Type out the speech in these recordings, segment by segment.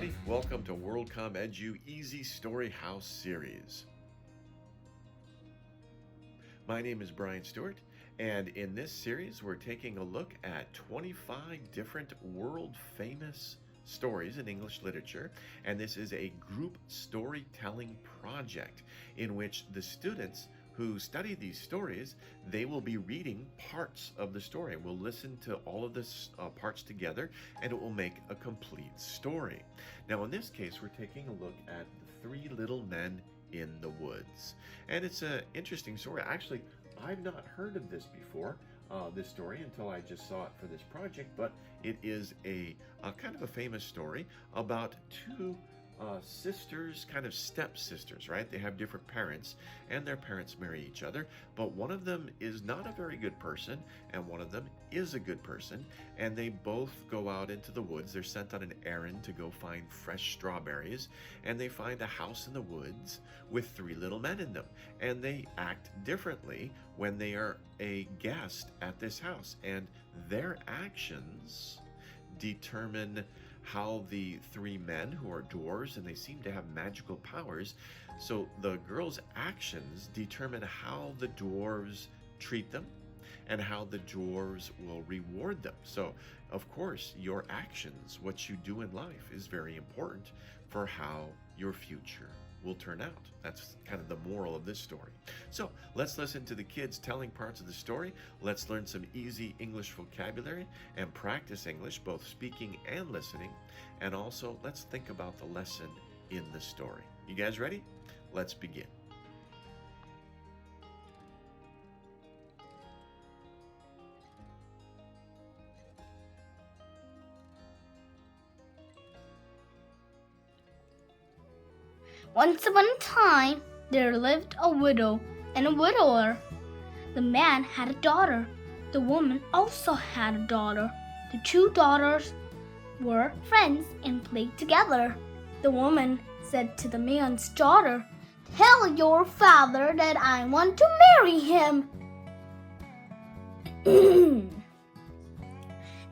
everybody. Welcome to WorldComEdy's Easystoryhouse series. My name is Brian Stuart, and in this series we're taking a look at 25 different world-famous stories in English literature, and this is a group storytelling project in which the students who study these stories, they will be reading parts of the story. We'll listen to all of this parts together, and it will make a complete story. Now, in this case, we're taking a look at the Three Little Men in the Woods. And it's an interesting story. Actually, I've not heard of this before, this story, until I just saw it for this project, but it is a kind of a famous story about two sisters, kind of stepsisters, right? They have different parents, and their parents marry each other, but one of them is not a very good person, and one of them is a good person, and they both go out into the woods. They're sent on an errand to go find fresh strawberries, and they find a house in the woods with three little men in them, and they act differently when they are a guest at this house, and their actions determine how the three men, who are dwarves and they seem to have magical powers, so the girls' actions determine how the dwarves treat them and how the dwarves will reward them. So, of course, your actions, what you do in life, is very important for how your future will turn out. That's kind of the moral of this story. So let's listen to the kids telling parts of the story. Let's learn some easy English vocabulary and practice English, both speaking and listening. And also, let's think about the lesson in the story. You guys ready? Let's begin. Once upon a time, there lived a widow and a widower. The man had a daughter. The woman also had a daughter. The two daughters were friends and played together. The woman said to the man's daughter, "Tell your father that I want to marry him.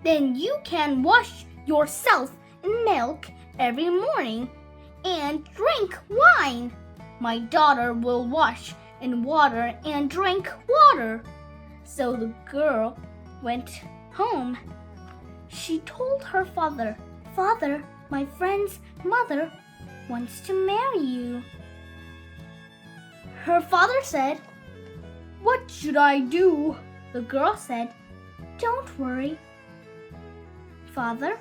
Then you can wash yourself in milk every morning and drink wine. My daughter will wash in water and drink water." So the girl went home. She told her father, "Father, my friend's mother wants to marry you." Her father said, "What should I do?" The girl said, "Don't worry, Father.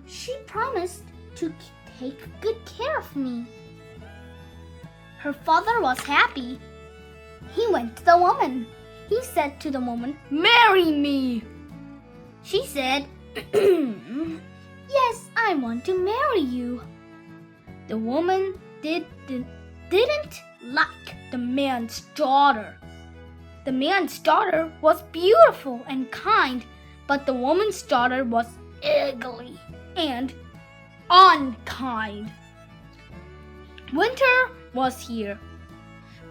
She promised to take good care of me." Her father was happy. He went to the woman. He said to the woman, "Marry me." She said, "Yes, I want to marry you." The woman didn't like the man's daughter. The man's daughter was beautiful and kind, but the woman's daughter was ugly and unkind. Winter was here.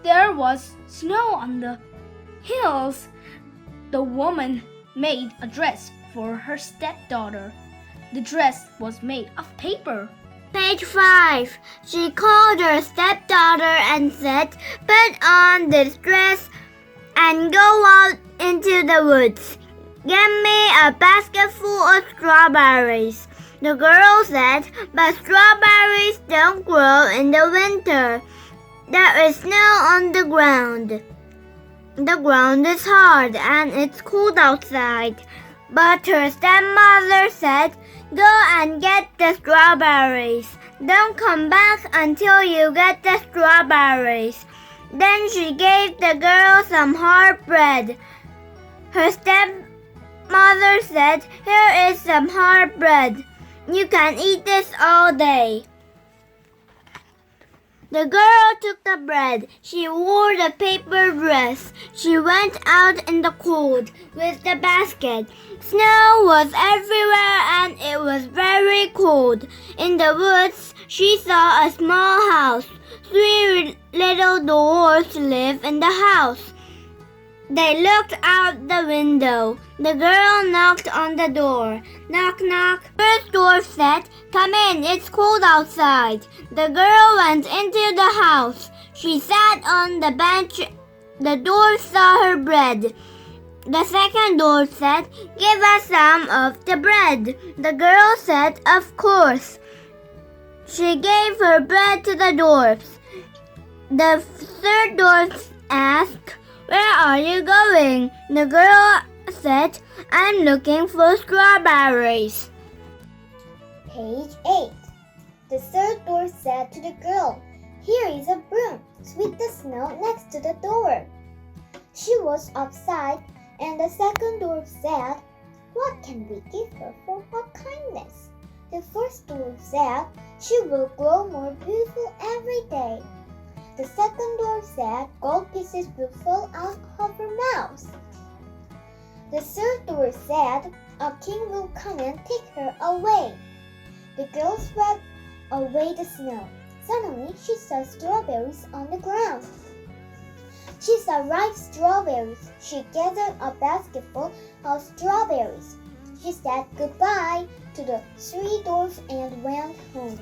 There was snow on the hills. The woman made a dress for her stepdaughter. The dress was made of paper. Page 5. She called her stepdaughter and said, "Put on this dress and go out into the woods. Get me a basket full of strawberries." The girl said, "But strawberries don't grow in the winter. There is snow on the ground. The ground is hard and it's cold outside." But her stepmother said, "Go and get the strawberries. Don't come back until you get the strawberries." Then she gave the girl some hard bread. Her stepmother said, "Here is some hard bread. You can eat this all day." The girl took the bread. She wore the paper dress. She went out in the cold with the basket. Snow was everywhere and it was very cold. In the woods, she saw a small house. Three little dwarfs lived in the house. They looked out the window. The girl knocked on the door. Knock, knock. First door said, "Come in, it's cold outside." The girl went into the house. She sat on the bench. The door saw her bread. The second door said, "Give us some of the bread." The girl said, "Of course." She gave her bread to the dwarfs. The third dwarf asked, "Where are you going?" The girl said, "I'm looking for strawberries." Page 8. The third dwarf said to the girl, "Here is a broom. Sweep the snow next to the door." She was upset, and the second dwarf said, "What can we give her for her kindness?" The first dwarf said, "She will grow more beautiful every day." The second dwarf said, "Gold pieces will fall out of her mouth." The third dwarf said, "A king will come and take her away." The girl swept away the snow. Suddenly, she saw strawberries on the ground. She saw ripe strawberries. She gathered a basketful of strawberries. She said goodbye to the three dwarfs and went home.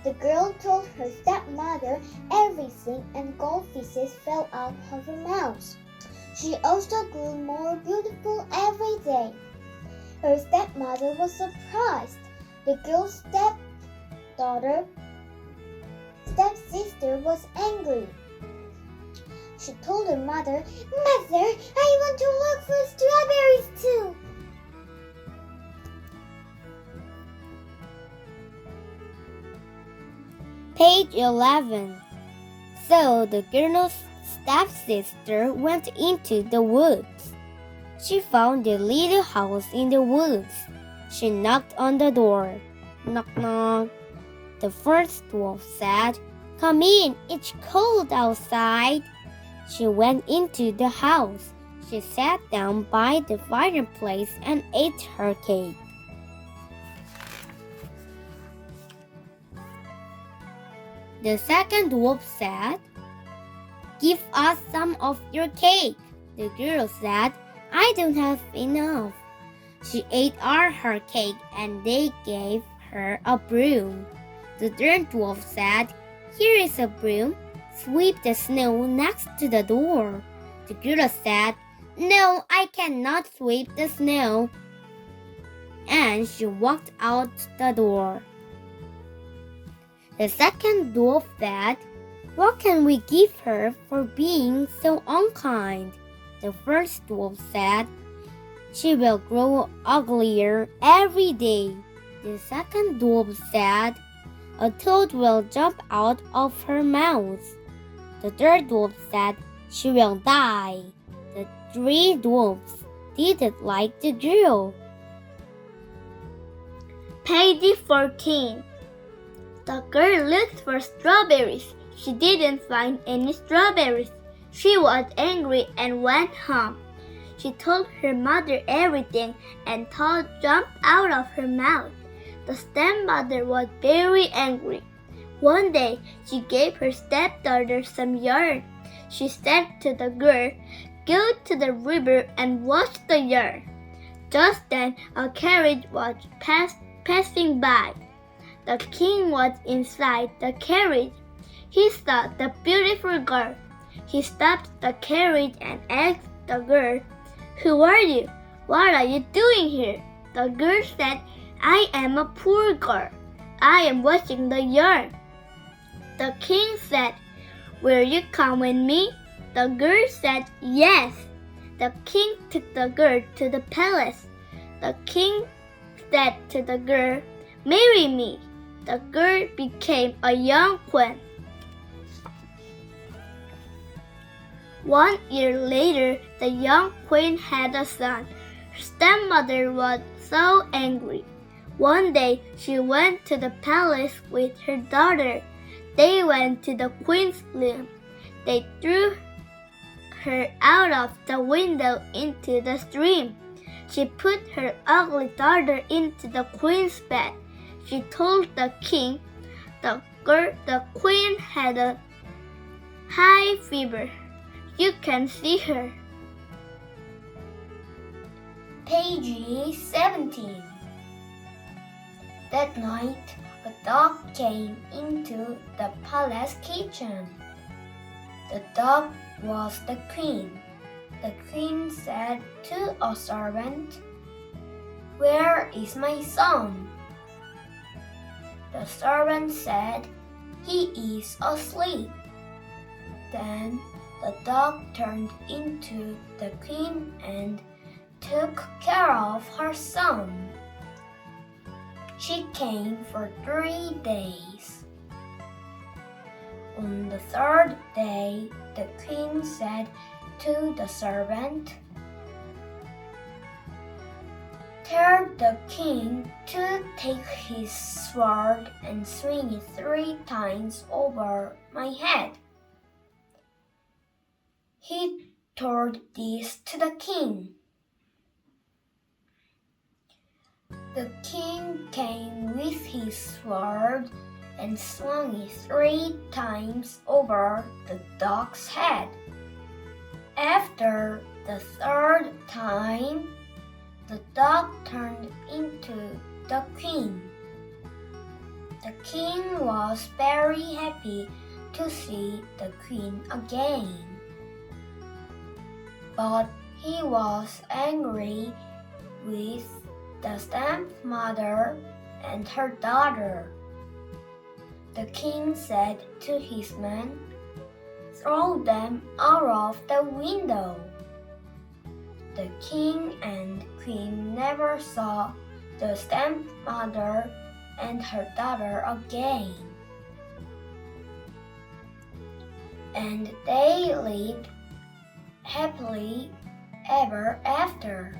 The girl told her stepmother everything, and gold pieces fell out of her mouth. She also grew more beautiful every day. Her stepmother was surprised. The girl's stepsister was angry. She told her mother, "Mother, I want to look for strawberries too." Page 11. So the girl's stepsister went into the woods. She found a little house in the woods. She knocked on the door. Knock, knock. The first dwarf said, "Come in, it's cold outside." She went into the house. She sat down by the fireplace and ate her cake. The second dwarf said, "Give us some of your cake." The girl said, "I don't have enough." She ate all her cake and they gave her a broom. The third dwarf said, "Here is a broom. Sweep the snow next to the door." The girl said, "No, I cannot sweep the snow." And she walked out the door. The second dwarf said, "What can we give her for being so unkind?" The first dwarf said, "She will grow uglier every day." The second dwarf said, "A toad will jump out of her mouth." The third dwarf said, "She will die." The three dwarfs didn't like the girl. Page 14. The girl looked for strawberries. She didn't find any strawberries. She was angry and went home. She told her mother everything, and toad jumped out of her mouth. The stepmother was very angry. One day, she gave her stepdaughter some yarn. She said to the girl, "Go to the river and wash the yarn." Just then, a carriage was passing by. The king was inside the carriage. He saw the beautiful girl. He stopped the carriage and asked the girl, "Who are you? What are you doing here?" The girl said, "I am a poor girl. I am washing the yarn." The king said, "Will you come with me?" The girl said, "Yes." The king took the girl to the palace. The king said to the girl, "Marry me." The girl became a young queen. 1 year later, the young queen had a son. Her stepmother was so angry. One day, she went to the palace with her daughter. They went to the queen's room. They threw her out of the window into the stream. She put her ugly daughter into the queen's bed. She told the king the queen had a high fever. You can see her. Page 17. That night, a dog came into the palace kitchen. The dog was the queen. The queen said to a servant, "Where is my son?" The servant said, "He is asleep." Then the dog turned into the queen and took care of her son. She came for 3 days. On the 3rd day, the queen said to the servant, "Tell the king to take his sword and swing it 3 times over my head." He told this to the king. The king came with his sword and swung it 3 times over the dog's head. After the 3rd time, the dog turned into the queen. The king was very happy to see the queen again. But he was angry with the stepmother and her daughter. The king said to his men, "Throw them out of the window." The king and queen never saw the stepmother and her daughter again. And they lived happily ever after.